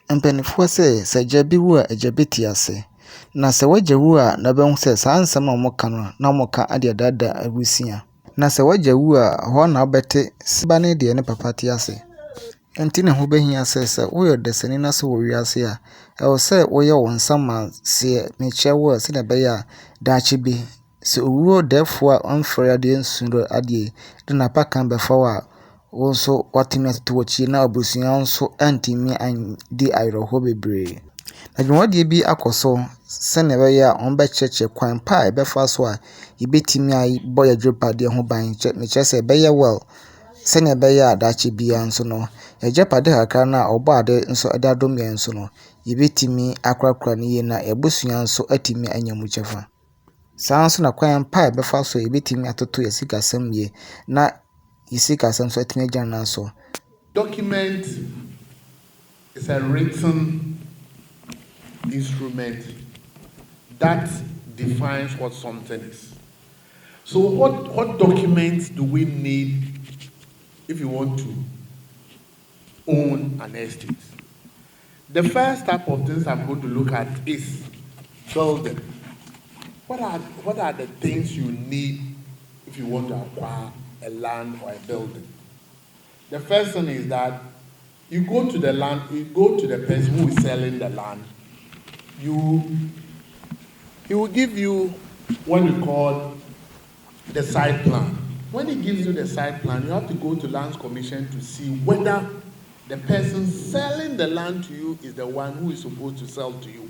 Mpanimfoɔ sɛ agya bi wu a agya bɛti ase. Na sɛ wagya wu a na bɛhu sɛ saa nsɛm a wɔka no na wɔka ade adaadaa abusua. Na sɛ wagya wu a hɔ na wobɛte ba ne deɛ ne papa te ase. Nti na ho bɛhia sɛ woyɛ ɔdasani na sɛ wɔ wiase a ɛwɔ sɛ woyɛ wo nsamanseɛ mekyerɛ wo a sɛdeɛ ɛbɛyɛ a daakye bi sɛ owuo dɛɛfoɔ a ɔmfrɛ adeɛ nsuro adeɛ de n'apa kan bɛfa wo a wo nso watumi atoto w'akyi na abusua nso antumi andi awerɛhoɔ bebree. Na dwumadie bi akɔ so sɛnea ɛbɛyɛ a ɔmbɛkyerɛkyerɛ kwan pa a ɛbɛfa so a yɛbɛtumi abɔ yɛn agyapadeɛ ho ban mekyerɛ sɛ ɛbɛyɛ well sɛnea ɛbɛyɛ a daakye biara nso no agyapadeɛ kakra no a ɔbɔ ade nso ɛde adom yɛn nso no yɛbɛtumi akorakora no yie na yɛabusua nso atumi anya mu kyɛfa. Saa nso na kwan pa a ɛbɛfa so a yɛbɛtumi atoto yɛ sikasɛm yie na yɛ sikasɛm nso atumi agya no so. Document is a written instrument that defines what something is. So what documents do we need if you want to own an estate? The first type of things I'm going to look at is building. What are the things you need if you want to acquire a land or a building? The first thing is that you go to the land, you go to the person who is selling the land. He will give you what we call the site plan. When he gives you the site plan, you have to go to Lands Commission to see whether the person selling the land to you is the one who is supposed to sell to you.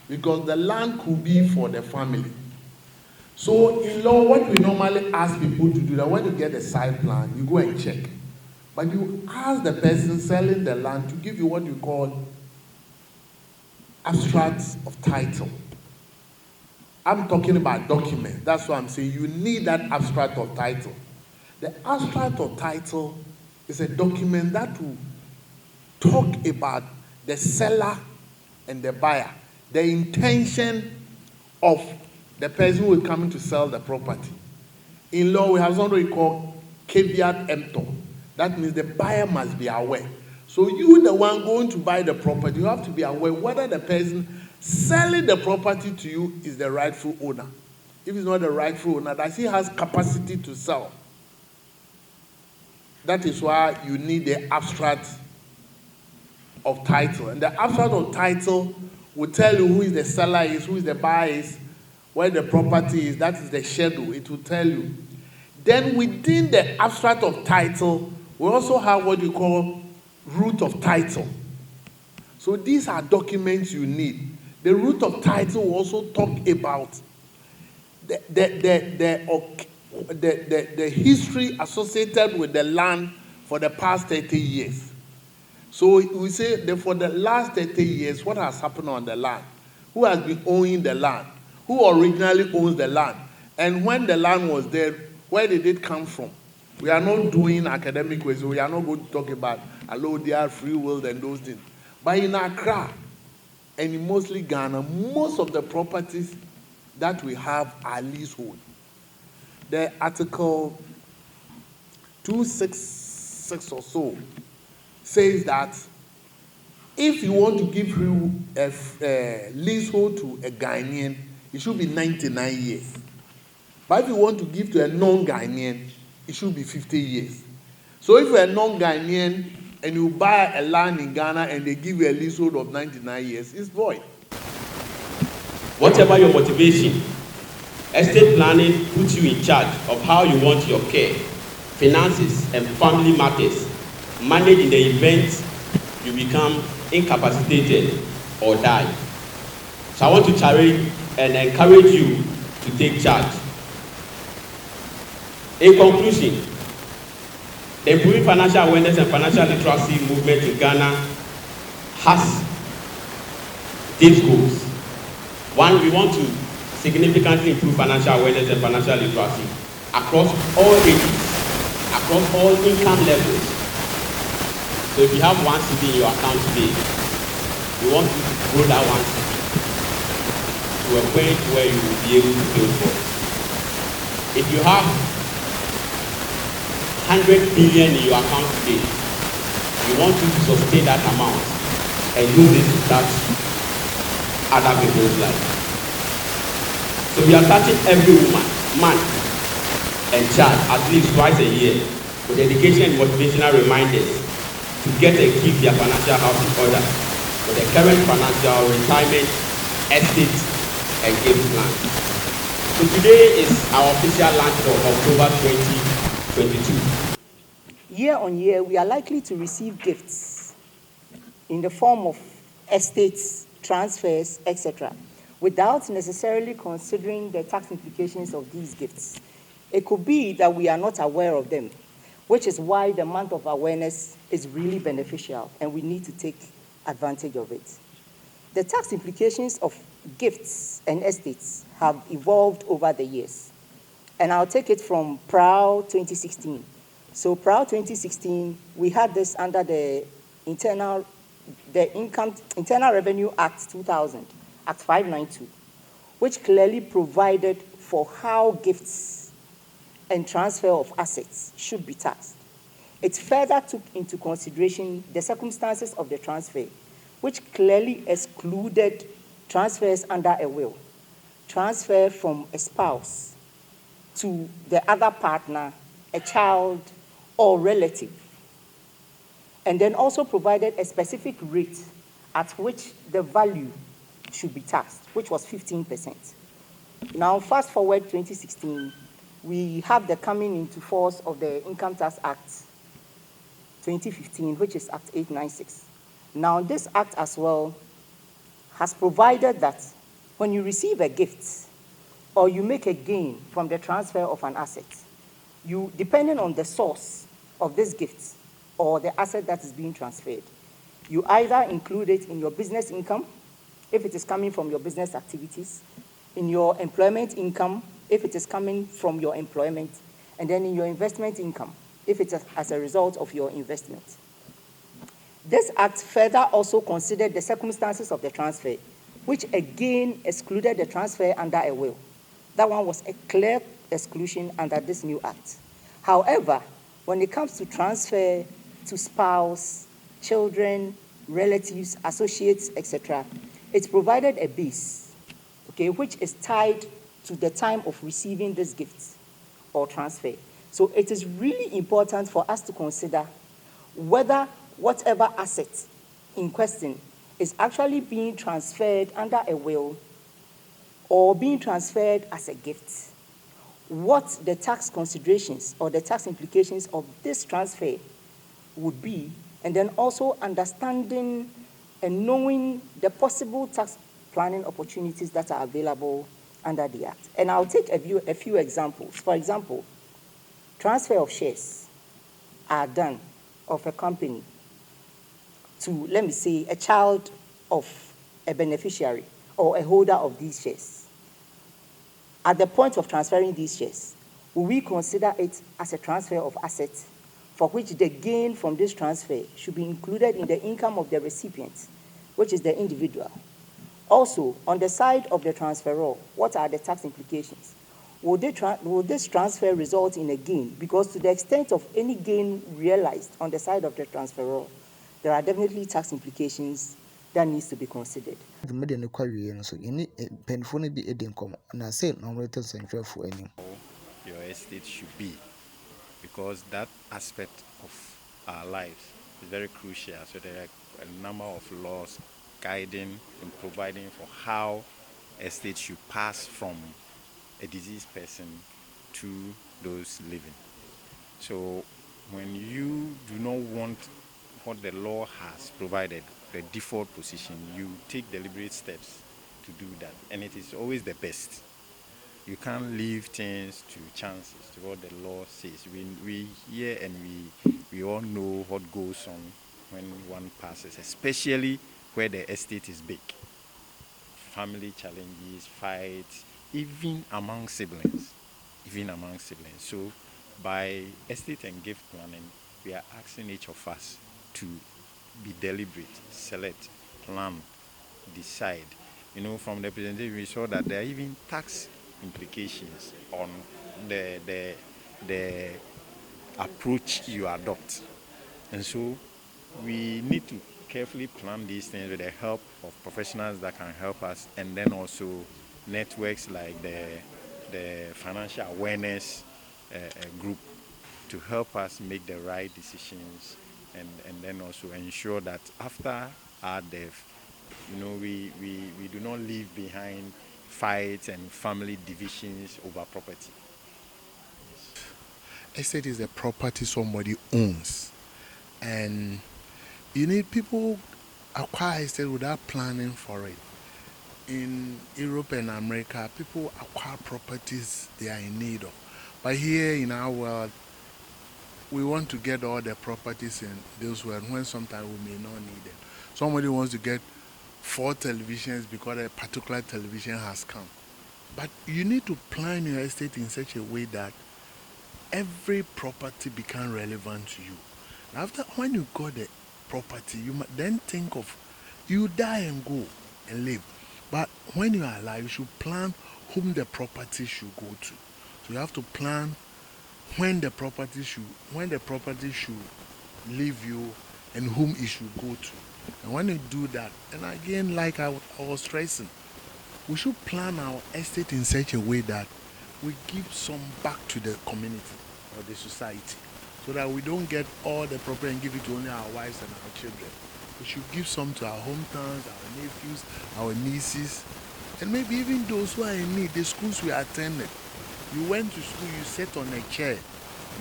Because the land could be for the family. So in law, what we normally ask people to do, that when you get a site plan, you go and check. But you ask the person selling the land to give you what you call abstracts of title. I'm talking about documents. That's why I'm saying you need that abstract of title. The abstract of title is a document that will talk about the seller and the buyer, the intention of the person who is coming to sell the property. In law, we have something we call caveat emptor. That means the buyer must be aware. So you, the one going to buy the property, you have to be aware whether the person selling the property to you is the rightful owner. If it's not the rightful owner, that he has capacity to sell. That is why you need the abstract of title. And the abstract of title will tell you who is the seller is, who is the buyer is, where the property is. That is the schedule. It will tell you. Then within the abstract of title, we also have what you call root of title. So these are documents you need. The root of title will also talk about the history associated with the land for the past 30 years. So we say that for the last 30 years, what has happened on the land? Who has been owning the land? Who originally owns the land? And when the land was there, where did it come from? We are not doing academic ways. We are not going to talk about allodial, free will, and those things. But in Accra, and in mostly Ghana, most of the properties that we have are leasehold. The article 266 or so says that if you want to give a leasehold to a Ghanaian, it should be 99 years. But if you want to give to a non-Ghanaian, it should be 50 years. So if you're a non-Ghanaian and you buy a land in Ghana and they give you a leasehold of 99 years, it's void. Whatever your motivation, estate planning puts you in charge of how you want your care, finances, and family matters managed in the event you become incapacitated or die. So I want to challenge and encourage you to take charge. In conclusion, the Improving Financial Awareness and Financial Literacy movement in Ghana has these goals. One, we want to significantly improve financial awareness and financial literacy across all ages, across all income levels. So if you have one CD in your account today, we want to grow that one CD to a point where you will be able to build for it. If you have 100 billion in your account today, we want you to sustain that amount and use it to touch other people's lives. So we are touching every woman, man, and child at least twice a year with education and motivational reminders to get and keep their financial house in order for the current financial retirement, estate, and gift plan. So today is our official launch for October 2022. Year on year, we are likely to receive gifts in the form of estates, transfers, etc., without necessarily considering the tax implications of these gifts. It could be that we are not aware of them, which is why the month of awareness is really beneficial and we need to take advantage of it. The tax implications of gifts and estates have evolved over the years. And I'll take it from PROW 2016. So PROW 2016, we had this under the Internal Revenue Act 2000, Act 592, which clearly provided for how gifts and transfer of assets should be taxed. It further took into consideration the circumstances of the transfer, which clearly excluded transfers under a will, transfer from a spouse to the other partner, a child, or relative. And then also provided a specific rate at which the value should be taxed, which was 15%. Now, fast forward 2016, we have the coming into force of the Income Tax Act 2015, which is Act 896. Now, this act as well has provided that when you receive a gift or you make a gain from the transfer of an asset, you, depending on the source of this gift or the asset that is being transferred, you either include it in your business income, if it is coming from your business activities, in your employment income, if it is coming from your employment, and then in your investment income, if it's as a result of your investment. This act further also considered the circumstances of the transfer, which again excluded the transfer under a will. That one was a clear exclusion under this new act. However, when it comes to transfer to spouse, children, relatives, associates, etc., it provided a base, okay, which is tied to the time of receiving this gift or transfer. So it is really important for us to consider whether whatever asset in question is actually being transferred under a will or being transferred as a gift, what the tax considerations or the tax implications of this transfer would be, and then also understanding and knowing the possible tax planning opportunities that are available under the Act. And I'll take a few examples. For example, transfer of shares are done of a company to, let me say, a child of a beneficiary or a holder of these shares. At the point of transferring these shares, will we consider it as a transfer of assets for which the gain from this transfer should be included in the income of the recipient, which is the individual? Also, on the side of the transferor, what are the tax implications? Will this transfer result in a gain? Because to the extent of any gain realized on the side of the transferor, there are definitely tax implications that needs to be considered. Your estate should be, because that aspect of our lives is very crucial. So there are a number of laws guiding and providing for how estate should pass from a deceased person to those living. So when you do not want what the law has provided, the default position, you take deliberate steps to do that, and it is always the best. You can't leave things to chances, to what the law says. We hear and we all know what goes on when one passes, especially where the estate is big. Family challenges, fights, even among siblings. So by estate and gift planning, we are asking each of us to be deliberate, select, plan, decide. You know, from the presentation, we saw that there are even tax implications on the approach you adopt. And so we need to carefully plan these things with the help of professionals that can help us, and then also networks like the financial awareness group to help us make the right decisions, and then also ensure that after our death, we do not leave behind fights and family divisions over property. Estate is a property somebody owns, and you need people acquire estate without planning for it. In Europe and America, people acquire properties they are in need of. But here in our world, we want to get all the properties in this world when sometimes we may not need them. Somebody wants to get 4 televisions because a particular television has come. But you need to plan your estate in such a way that every property becomes relevant to you. After, when you got the property, you then think of, you die and go and live. But when you are alive, you should plan whom the property should go to. So you have to plan when the property should leave you and whom it should go to. And when you do that, and again, like I was stressing, we should plan our estate in such a way that we give some back to the community or the society, so that we don't get all the property and give it to only our wives and our children. We should give some to our hometowns, our nephews, our nieces, and maybe even those who are in need. The schools we attended, you went to school, you sat on a chair.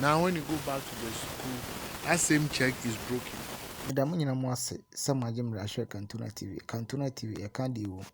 Now when you go back to the school, that same chair is broken. Meda mo nyina mo ase sɛ mo agye mmara hwɛ Kantuna TV. Kantuna TV ɛka deɛ wɔ mu.